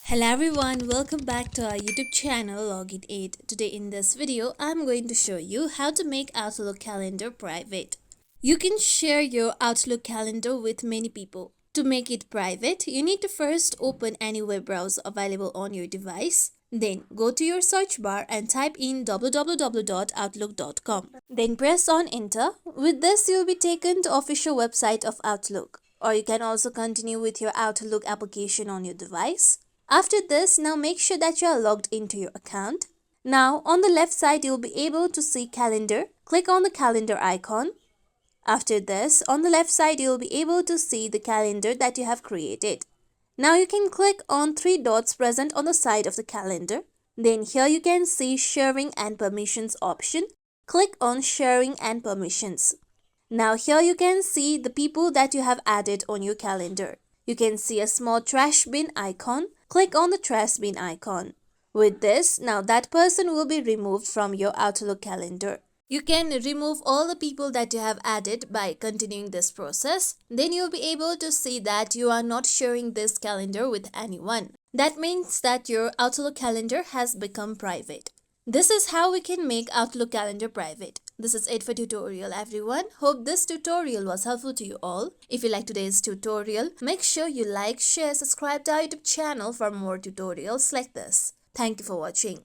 Hello everyone, welcome back to our YouTube channel Login 8. Today in this video, I'm going to show you how to make Outlook calendar private. You can share your Outlook calendar with many people. To make it private, you need to first open any web browser available on your device. Then go to your search bar and type in www.outlook.com. Then press on enter. With this, you'll be taken to official website of Outlook. Or you can also continue with your Outlook application on your device. After this, now make sure that you are logged into your account. Now on the left side, you'll be able to see calendar. Click on the calendar icon. After this, on the left side, you'll be able to see the calendar that you have created. Now you can click on three dots present on the side of the calendar. Then here you can see sharing and permissions option. Click on sharing and permissions. Now here you can see the people that you have added on your calendar. You can see a small trash bin icon. Click on the trash bin icon. With this, now that person will be removed from your Outlook calendar. You can remove all the people that you have added by continuing this process. Then you'll be able to see that you are not sharing this calendar with anyone. That means that your Outlook calendar has become private. This is how we can make Outlook calendar private. This is it for tutorial everyone. Hope this tutorial was helpful to you all. If you like today's tutorial, make sure you like, share, subscribe to our YouTube channel for more tutorials like this. Thank you for watching.